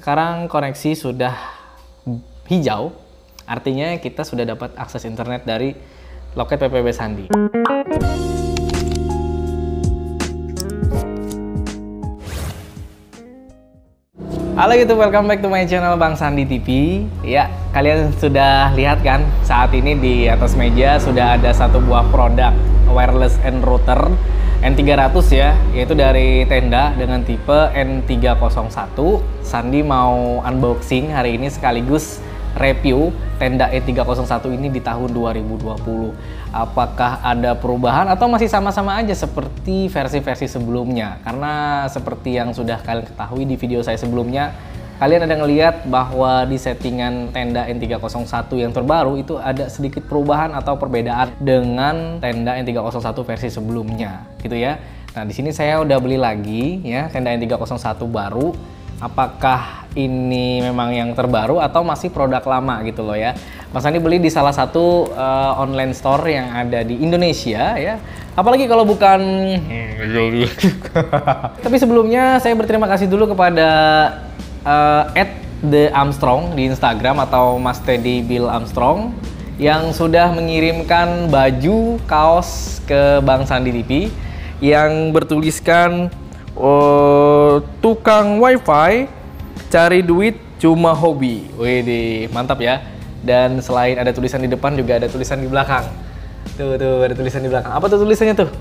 sekarang koneksi sudah hijau, artinya kita sudah dapat akses internet dari loket PPB Sandi. Halo YouTube, welcome back to my channel Bang Sandi TV. Ya, kalian sudah lihat kan, saat ini di atas meja sudah ada satu buah produk wireless and router N300 ya, yaitu dari Tenda dengan tipe N301. Sandi mau unboxing hari ini sekaligus review Tenda N301 ini di tahun 2020. Apakah ada perubahan atau masih sama-sama aja seperti versi-versi sebelumnya? Karena seperti yang sudah kalian ketahui di video saya sebelumnya, kalian ada ngelihat bahwa di settingan Tenda N301 yang terbaru itu ada sedikit perubahan atau perbedaan dengan Tenda N301 versi sebelumnya, gitu ya. Nah, di sini saya udah beli lagi ya Tenda N301 baru. Apakah ini memang yang terbaru atau masih produk lama gitu loh ya. Mas Sandi beli di salah satu online store yang ada di Indonesia ya. Apalagi kalau bukan Tapi sebelumnya saya berterima kasih dulu kepada @thearmstrong di Instagram atau Mas Teddy Bill Armstrong yang sudah mengirimkan baju kaos ke Bang Sandi TV yang bertuliskan tukang wifi cari duit cuma hobi. Wih, mantap ya. Dan selain ada tulisan di depan juga ada tulisan di belakang. Tuh ada tulisan di belakang. Apa tuh tulisannya tuh?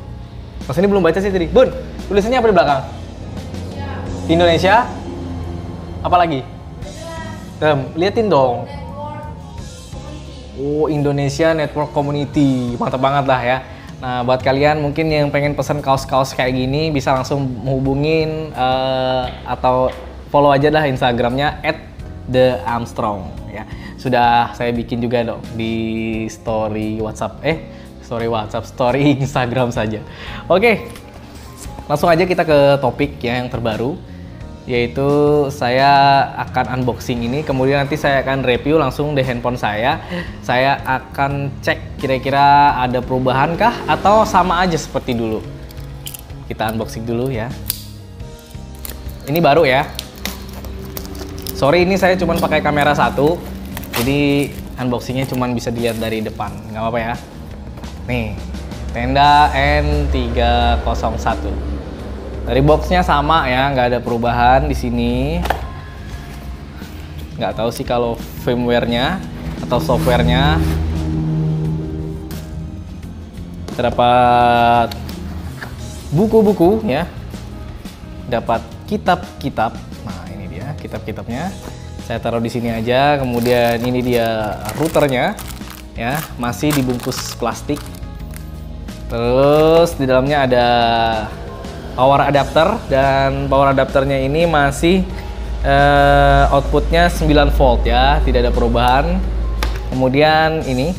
Mas ini belum baca sih tadi. Bun, tulisannya apa di belakang? Indonesia. Apa lagi? Liatin dong. Oh, Indonesia Network Community. Mantap banget lah ya. Nah, buat kalian mungkin yang pengen pesan kaos-kaos kayak gini bisa langsung menghubungin atau follow aja lah Instagramnya @thearmstrong ya. Sudah saya bikin juga dong di story Instagram saja. Oke, langsung aja kita ke topik ya, yang terbaru, yaitu saya akan unboxing ini, kemudian nanti saya akan review langsung di handphone saya. Saya akan cek kira-kira ada perubahan kah atau sama aja seperti dulu. Kita unboxing dulu ya. Ini baru ya. Sorry, ini saya cuma pakai kamera satu, jadi unboxingnya cuma bisa dilihat dari depan, nggak apa-apa ya. Nih, Tenda N301. Dari boxnya sama ya, nggak ada perubahan di sini. Nggak tahu sih kalau firmware-nya atau software-nya. Terdapat buku-buku ya, dapat kitab-kitab. Nah, ini dia kitab-kitabnya. Saya taruh di sini aja. Kemudian ini dia routernya ya, masih dibungkus plastik. Terus di dalamnya ada power adapter, dan power adapternya ini masih outputnya 9 volt ya, tidak ada perubahan. Kemudian ini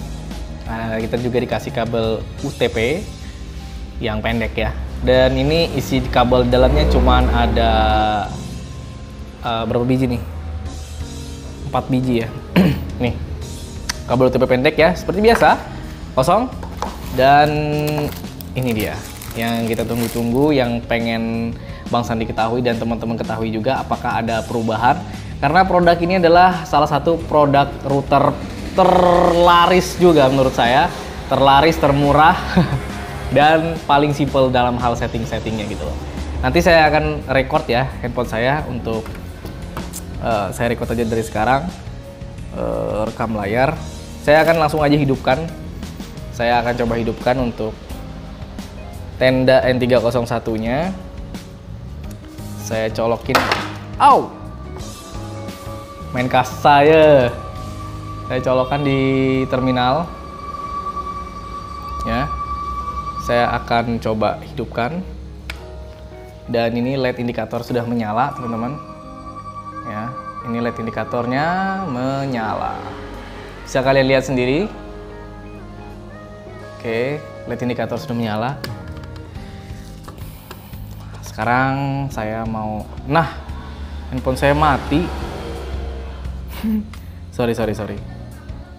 kita juga dikasih kabel UTP yang pendek ya, dan ini isi kabel dalamnya cuman ada berapa biji nih? 4 biji ya. Nih kabel UTP pendek ya, seperti biasa, kosong. Dan ini dia yang kita tunggu-tunggu, yang pengen Bang Sandi ketahui dan teman-teman ketahui juga, apakah ada perubahan. Karena produk ini adalah salah satu produk router terlaris juga menurut saya, terlaris, termurah, dan paling simple dalam hal setting-settingnya gitu loh. Nanti saya akan record ya handphone saya untuk saya record aja dari sekarang, rekam layar. Saya akan langsung aja hidupkan. Saya akan coba hidupkan untuk Tenda N301-nya. Saya colokin. Au! Main kas saya. Saya colokkan di terminal. Ya. Saya akan coba hidupkan. Dan ini LED indikator sudah menyala, teman-teman. Ya, ini LED indikatornya menyala. Bisa kalian lihat sendiri. Oke, LED indikator sudah menyala. Sekarang saya mau, nah, handphone saya mati. sorry.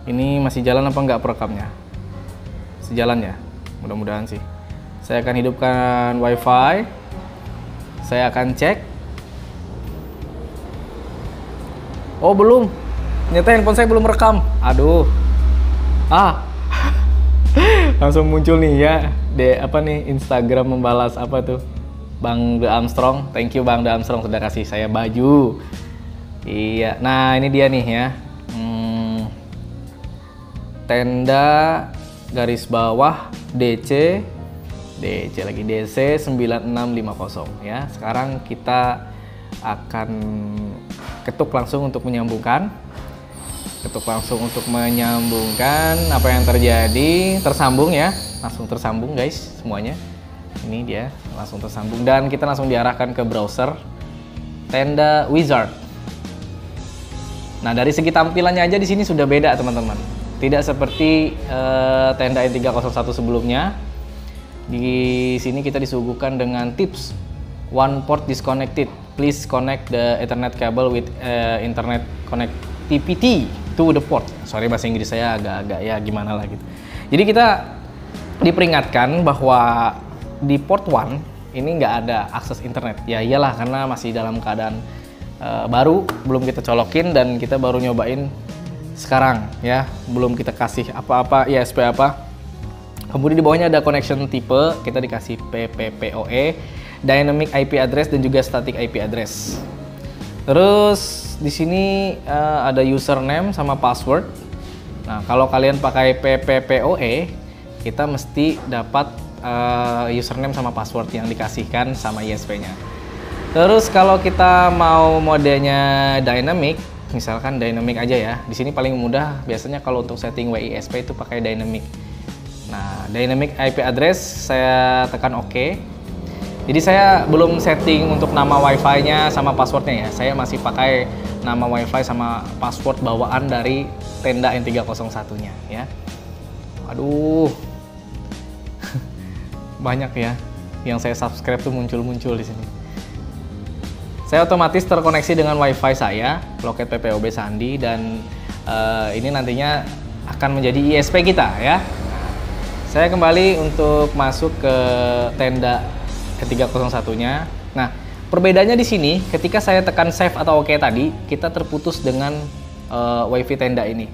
Ini masih jalan apa enggak perekamnya? Sejalan ya? Mudah-mudahan sih. Saya akan hidupkan WiFi. Saya akan cek. Oh belum, ternyata handphone saya belum rekam. Aduh, langsung muncul nih ya, apa nih, Instagram membalas apa tuh, Bang The Armstrong. Thank you Bang The Armstrong sudah kasih saya baju. Iya, nah ini dia nih ya, tenda garis bawah DC lagi DC 9650 ya. Sekarang kita akan ketuk langsung untuk menyambungkan. Apa yang terjadi, tersambung ya, langsung tersambung guys semuanya. Ini dia langsung tersambung dan kita langsung diarahkan ke browser Tenda Wizard. Nah, dari segi tampilannya aja di sini sudah beda teman-teman. Tidak seperti Tenda N301 sebelumnya. Di sini kita disuguhkan dengan tips one port disconnected. Please connect the Ethernet cable with internet connectivity to the port. Sorry bahasa Inggris saya agak-agak ya gimana lah gitu. Jadi kita diperingatkan bahwa di port 1 ini nggak ada akses internet. Ya iyalah karena masih dalam keadaan baru, belum kita colokin dan kita baru nyobain sekarang ya, belum kita kasih apa-apa ISP apa. Kemudian di bawahnya ada connection type, kita dikasih PPPoE, dynamic IP address dan juga static IP address. Terus di sini ada username sama password. Nah, kalau kalian pakai PPPoE, kita mesti dapat username sama password yang dikasihkan sama ISP-nya. Terus kalau kita mau modenya dynamic, misalkan dynamic aja ya. Di sini paling mudah biasanya kalau untuk setting WISP itu pakai dynamic. Nah, dynamic IP address saya tekan OK. Jadi saya belum setting untuk nama WiFi-nya sama passwordnya ya. Saya masih pakai nama WiFi sama password bawaan dari Tenda N301-nya ya. Aduh, banyak ya yang saya subscribe tuh muncul-muncul di sini. Saya otomatis terkoneksi dengan WiFi saya, loket PPOB Sandi, dan ini nantinya akan menjadi ISP kita ya. Saya kembali untuk masuk ke Tenda N301-nya. Nah, perbedaannya di sini, ketika saya tekan save atau OK tadi, kita terputus dengan WiFi Tenda ini.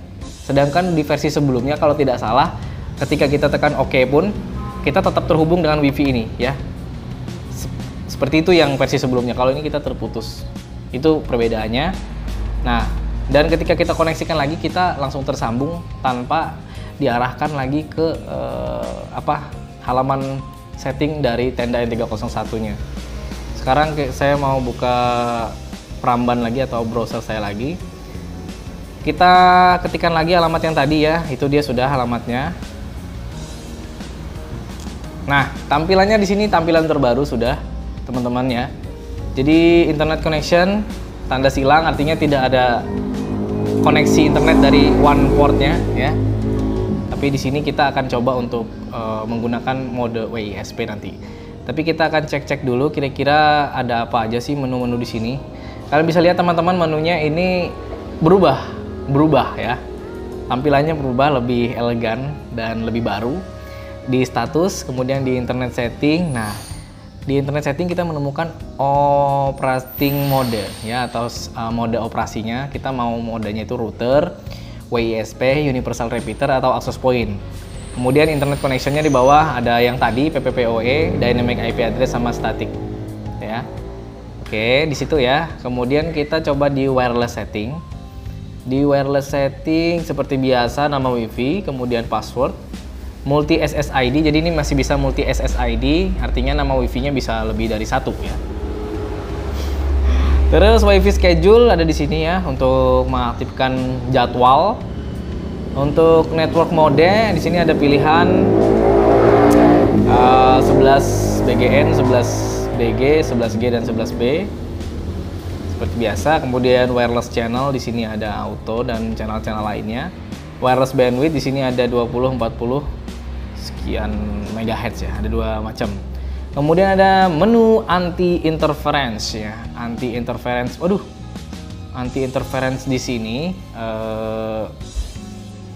Sedangkan di versi sebelumnya, kalau tidak salah, ketika kita tekan OK pun, kita tetap terhubung dengan WiFi ini, ya. Seperti itu yang versi sebelumnya. Kalau ini kita terputus, itu perbedaannya. Nah, dan ketika kita koneksikan lagi, kita langsung tersambung tanpa diarahkan lagi ke halaman setting dari Tenda N301-nya. Sekarang saya mau buka Pramban lagi atau browser saya lagi. Kita ketikkan lagi alamat yang tadi ya, itu dia sudah alamatnya. Nah, tampilannya di sini tampilan terbaru sudah, teman-teman ya. Jadi internet connection tanda silang, artinya tidak ada koneksi internet dari one portnya ya. Tapi di sini kita akan coba untuk menggunakan mode WISP nanti. Tapi kita akan cek-cek dulu kira-kira ada apa aja sih menu-menu di sini. Kalian bisa lihat teman-teman, menunya ini berubah ya. Tampilannya berubah, lebih elegan dan lebih baru. Di status, kemudian di internet setting. Nah, di internet setting kita menemukan operating mode ya, atau mode operasinya. Kita mau modenya itu router, WISP, universal repeater atau access point. Kemudian internet connectionnya di bawah ada yang tadi PPPoE, dynamic IP address sama static ya. Oke, di situ ya. Kemudian kita coba di wireless setting. Di wireless setting seperti biasa nama WiFi, kemudian password, multi SSID. Jadi ini masih bisa multi SSID, artinya nama WiFi-nya bisa lebih dari satu ya. Terus WiFi schedule ada di sini ya untuk mengaktifkan jadwal. Untuk network mode di sini ada pilihan 11 BGN, 11 BG, 11G dan 11B. Seperti biasa. Kemudian wireless channel di sini ada auto dan channel-channel lainnya. Wireless bandwidth di sini ada 20, 40 sekian megahertz ya, ada dua macam. Kemudian ada menu anti interference ya, anti interference. Waduh, anti interference di sini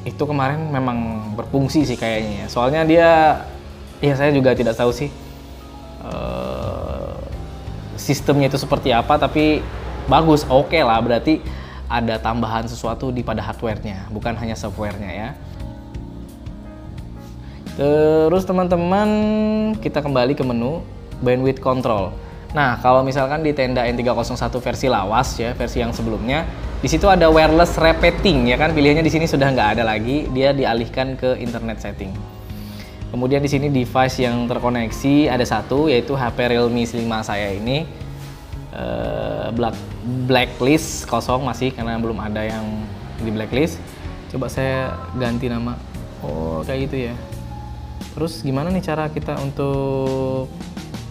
itu kemarin memang berfungsi sih kayaknya ya. Soalnya dia, ya saya juga tidak tahu sih sistemnya itu seperti apa, tapi bagus, oke lah. Berarti ada tambahan sesuatu pada hardware-nya, bukan hanya software-nya ya. Terus teman-teman, kita kembali ke menu bandwidth control. Nah, kalau misalkan di tenda N301 versi lawas ya, versi yang sebelumnya, di situ ada wireless repeating ya kan, pilihannya di sini sudah nggak ada lagi, dia dialihkan ke internet setting. Kemudian di sini device yang terkoneksi ada satu, yaitu HP Realme 5 saya ini. Blacklist kosong masih karena belum ada yang di blacklist. Coba saya ganti nama. Oh, kayak gitu ya. Terus gimana nih cara kita untuk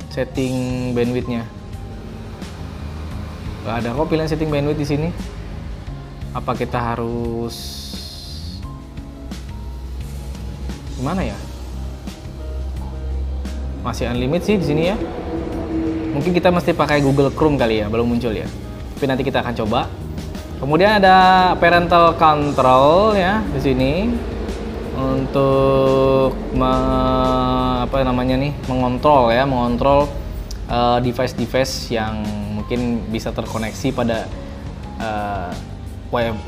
setting bandwidthnya? Gak ada kok pilihan setting bandwidth di sini. Apa kita harus gimana ya? Masih unlimited sih di sini ya. Mungkin kita mesti pakai Google Chrome kali ya, belum muncul ya. Tapi nanti kita akan coba. Kemudian ada parental control ya di sini untuk mengontrol device-device yang mungkin bisa terkoneksi pada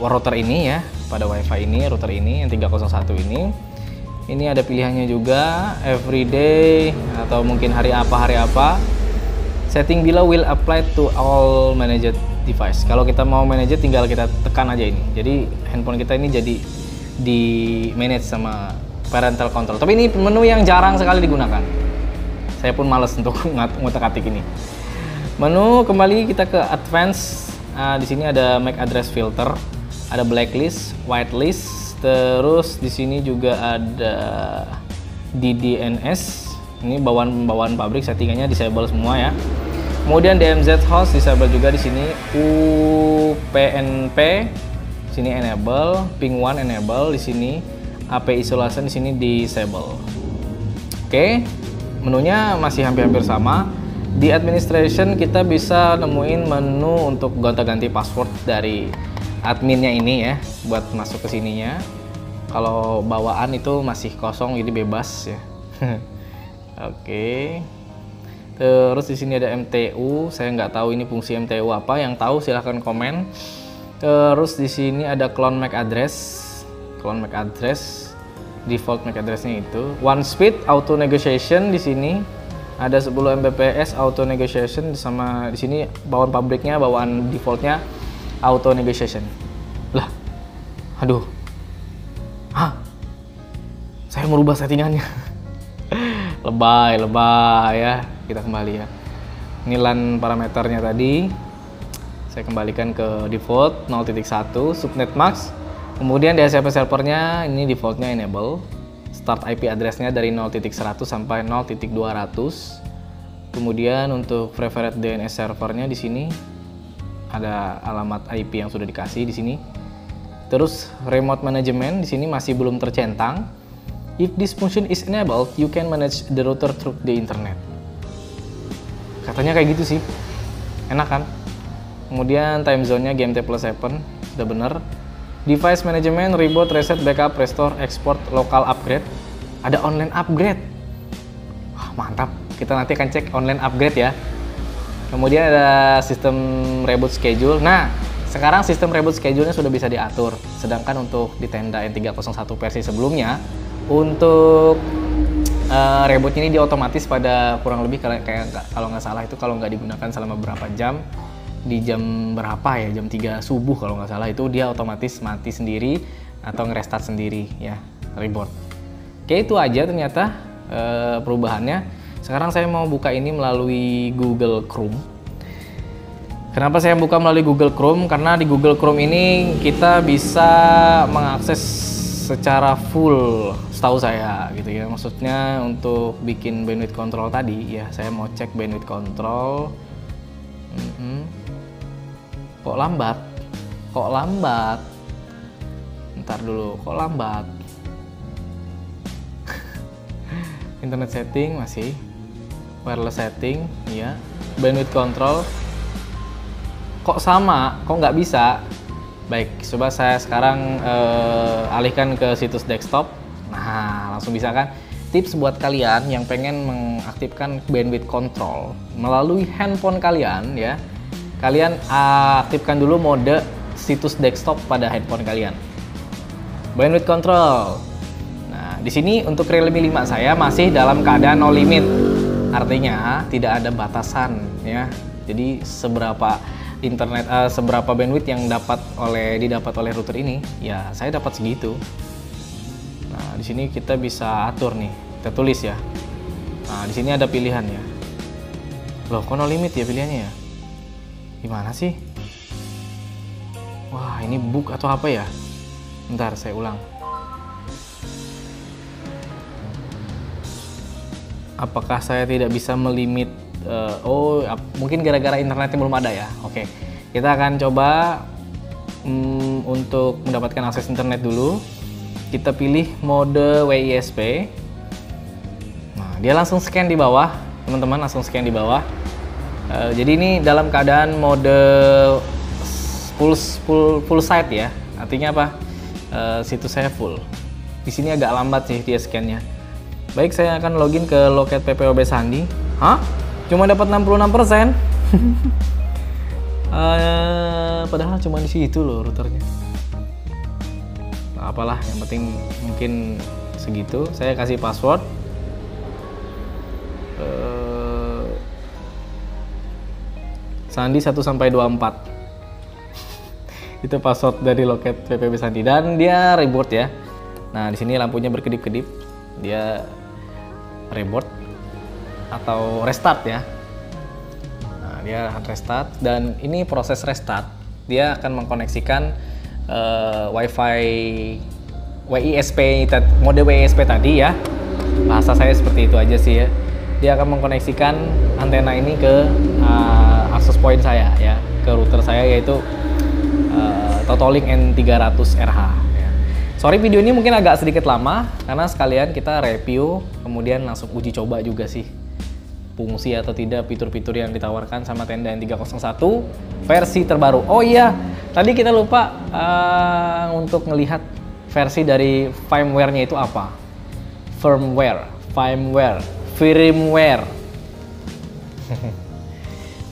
router ini ya, pada WiFi ini, router ini yang 301 ini. Ini ada pilihannya juga, everyday atau mungkin hari apa. Setting below will apply to all managed device. Kalau kita mau manage tinggal kita tekan aja ini. Jadi handphone kita ini jadi di manage sama parental control. Tapi ini menu yang jarang sekali digunakan. Saya pun males untuk ngutak-atik ini. Menu kembali kita ke advance. Di sini ada MAC address filter, ada blacklist, whitelist, terus di sini juga ada DDNS. Ini bawaan pabrik, settingannya disable semua ya. Kemudian DMZ host disable juga di sini. UPnP di sini enable, ping 1 enable di sini. AP isolation di sini disable. Oke. Menunya masih hampir-hampir sama. Di administration kita bisa nemuin menu untuk gonta-ganti password dari adminnya ini ya, buat masuk ke sininya. Kalau bawaan itu masih kosong, jadi bebas ya. Oke. Terus di sini ada MTU. Saya nggak tahu ini fungsi MTU apa. Yang tahu silahkan komen. Terus di sini ada clone MAC address. Clone MAC address. Default MAC addressnya itu. One speed auto negotiation di sini. Ada 10 Mbps auto negotiation, sama di sini bawaan pabriknya, bawaan defaultnya auto negotiation. Lah, aduh. Hah? Saya merubah settingannya. lebay ya. Kita kembali ya. Ini LAN parameternya tadi. Saya kembalikan ke default 0.1 subnet max. Kemudian di DHCP servernya ini defaultnya enable. Start IP addressnya dari 0.100 sampai 0.200. Kemudian untuk preferred DNS servernya di sini ada alamat IP yang sudah dikasih di sini. Terus remote management di sini masih belum tercentang. If this function is enabled, you can manage the router through the internet. Katanya kayak gitu sih. Enak kan? Kemudian time zone-nya GMT+7 sudah benar. Device management, reboot, reset, backup, restore, export, local upgrade. Ada online upgrade. Wah, mantap. Kita nanti akan cek online upgrade ya. Kemudian ada sistem reboot schedule. Nah, sekarang sistem reboot schedule-nya sudah bisa diatur. Sedangkan untuk di tenda N301 versi sebelumnya, untuk rebootnya ini diotomatis pada kurang lebih kayak kalau nggak salah itu kalau nggak digunakan selama berapa jam, di jam berapa ya, jam 3 subuh kalau nggak salah, itu dia otomatis mati sendiri atau nge-restart sendiri ya, reboot. Oke, itu aja ternyata perubahannya. Sekarang saya mau buka ini melalui Google Chrome. Kenapa saya buka melalui Google Chrome? Karena di Google Chrome ini kita bisa mengakses secara full, setahu saya gitu ya. Maksudnya untuk bikin bandwidth control tadi ya, saya mau cek bandwidth control. Kok lambat? Ntar dulu, kok lambat? Internet setting masih, wireless setting, ya. Bandwidth control. Kok sama? Kok nggak bisa? Baik, coba saya sekarang alihkan ke situs desktop. Nah, langsung bisa kan? Tips buat kalian yang pengen mengaktifkan bandwidth control melalui handphone kalian ya. Kalian aktifkan dulu mode situs desktop pada handphone kalian. Bandwidth control. Nah, di sini untuk Realme 5 saya masih dalam keadaan no limit. Artinya tidak ada batasan ya. Jadi seberapa seberapa bandwidth yang didapat oleh router ini, ya saya dapat segitu. Nah, di sini kita bisa atur nih, kita tulis ya. Nah, di sini ada pilihan ya. Loh, kok no limit ya pilihannya ya? Gimana sih? Wah, ini bug atau apa ya? Bentar, saya ulang. Apakah saya tidak bisa melimit? Mungkin gara-gara internetnya belum ada ya. Oke, kita akan coba untuk mendapatkan akses internet dulu. Kita pilih mode WISP. Nah, dia langsung scan di bawah, teman-teman, langsung scan di bawah. Jadi ini dalam keadaan mode full site ya. Artinya apa? Situs saya full. Di sini agak lambat sih dia scan-nya. Baik, saya akan login ke loket PPOB Sandi. Hah? Cuma dapat 66%? Padahal cuma di situ loh routernya. Nah, apalah, yang penting mungkin segitu. Saya kasih password. Sandi 1-24. Itu password dari loket PPOB Sandi dan dia reboot ya. Nah, di sini lampunya berkedip-kedip. Dia reboot atau restart ya. Nah, dia akan restart dan ini proses restart dia akan mengkoneksikan WiFi WISP mode WISP tadi ya. Bahasa saya seperti itu aja sih ya. Dia akan mengkoneksikan antena ini ke access point saya ya, ke router saya yaitu Totolink N300RH. Sorry, video ini mungkin agak sedikit lama karena sekalian kita review kemudian langsung uji coba juga sih fungsi atau tidak fitur-fitur yang ditawarkan sama Tenda N301 versi terbaru. Oh iya, tadi kita lupa untuk melihat versi dari firmware-nya itu apa. Firmware.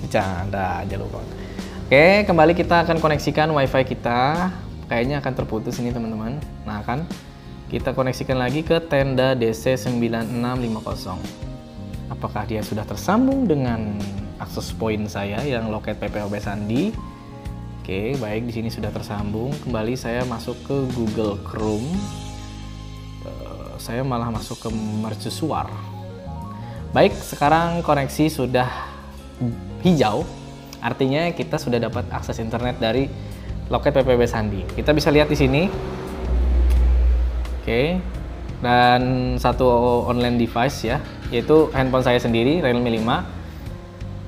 Bercanda aja lupa. Oke, kembali kita akan koneksikan WiFi kita. Kayaknya akan terputus ini teman-teman. Nah, kan kita koneksikan lagi ke tenda DC9650. Apakah dia sudah tersambung dengan akses point saya yang loket PPOB Sandi? Oke, baik, di sini sudah tersambung. Kembali saya masuk ke Google Chrome. Saya malah masuk ke mercusuar. Baik, sekarang koneksi sudah hijau. Artinya kita sudah dapat akses internet dari loket PPOB Sandi. Kita bisa lihat di sini. Oke. Dan satu online device ya, yaitu handphone saya sendiri, Realme 5.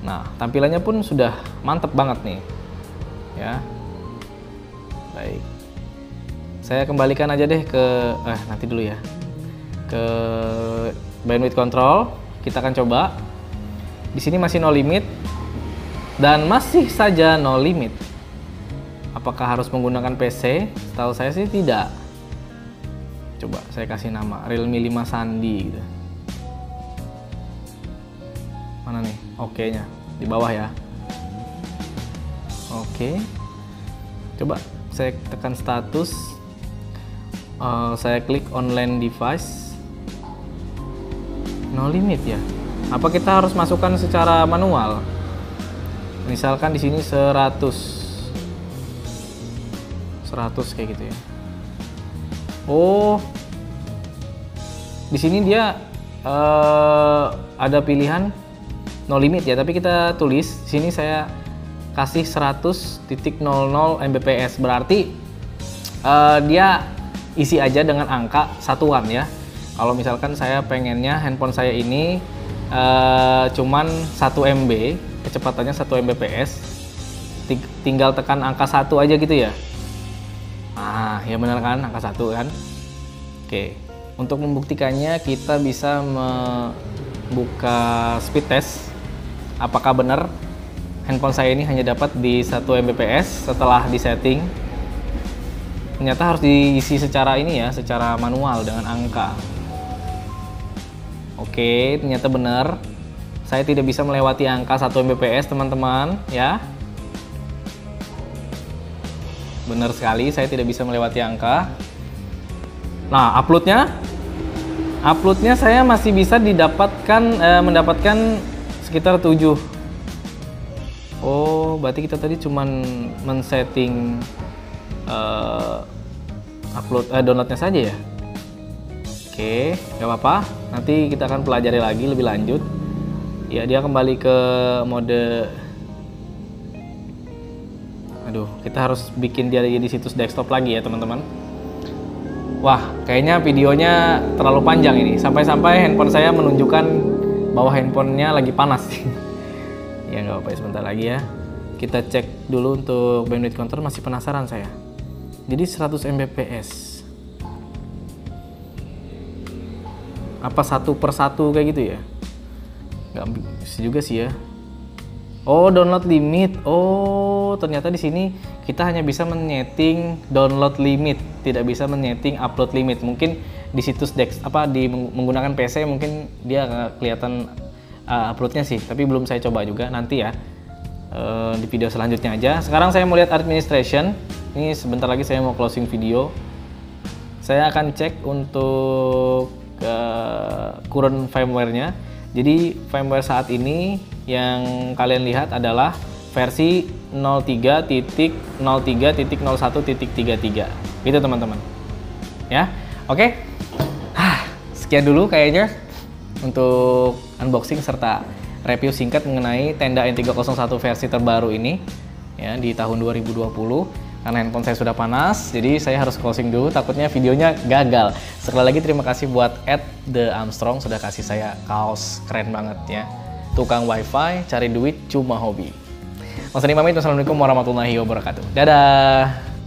Nah, tampilannya pun sudah mantep banget nih. Ya. Baik. Saya kembalikan aja deh ke nanti dulu ya. Ke bandwidth control. Kita akan coba. Di sini masih no limit dan masih saja no limit. Apakah harus menggunakan PC? Setahu saya sih tidak. Coba saya kasih nama Realme 5 Sandi gitu. Mana nih? Oke-nya di bawah ya. Oke. Coba saya tekan status. Saya klik online device. No limit ya. Apa kita harus masukkan secara manual? Misalkan di sini 100 kayak gitu ya. Oh, di sini dia ada pilihan no limit ya, tapi kita tulis sini saya kasih 100.00 Mbps, berarti dia isi aja dengan angka satuan ya. Kalau misalkan saya pengennya handphone saya ini cuman 1 MB, kecepatannya 1 Mbps, tinggal tekan angka 1 aja gitu ya. Nah, ya benar kan, angka 1 kan. Oke, untuk membuktikannya kita bisa membuka speed test. Apakah benar handphone saya ini hanya dapat di 1 Mbps setelah disetting. Ternyata harus diisi secara ini ya, secara manual dengan angka. Oke, ternyata benar. Saya tidak bisa melewati angka 1 Mbps, teman-teman, ya. Benar sekali, saya tidak bisa melewati angka. Nah, uploadnya saya masih bisa mendapatkan sekitar 7. Oh, berarti kita tadi cuman men-setting downloadnya saja ya. Oke, nggak apa-apa. Nanti kita akan pelajari lagi lebih lanjut. Ya, dia kembali ke mode. Aduh, kita harus bikin dia di situs desktop lagi ya teman-teman. Wah, kayaknya videonya terlalu panjang ini. Sampai-sampai handphone saya menunjukkan bahwa handphonenya lagi panas. Ya nggak apa-apa, sebentar lagi ya. Kita cek dulu untuk bandwidth counter, masih penasaran saya. Jadi 100 Mbps. Apa satu per satu kayak gitu ya? Nggak bisa juga sih ya. Oh, download limit. Oh, ternyata di sini kita hanya bisa menyeting download limit, tidak bisa menyeting upload limit. Mungkin di situs menggunakan PC mungkin dia nggak kelihatan uploadnya sih, tapi belum saya coba juga, nanti ya di video selanjutnya aja. Sekarang saya mau lihat administration. Ini sebentar lagi saya mau closing video. Saya akan cek untuk current firmware-nya. Jadi firmware saat ini yang kalian lihat adalah versi 03.01.33 gitu teman-teman ya. Oke, sekian dulu kayaknya untuk unboxing serta review singkat mengenai Tenda N301 versi terbaru ini ya di tahun 2020. Karena handphone saya sudah panas, jadi saya harus closing dulu, takutnya videonya gagal. Sekali lagi terima kasih buat @thearmstrong sudah kasih saya kaos keren banget ya. Tukang wifi, cari duit cuma hobi. Mas Ani pamit, wassalamualaikum warahmatullahi wabarakatuh. Dadah.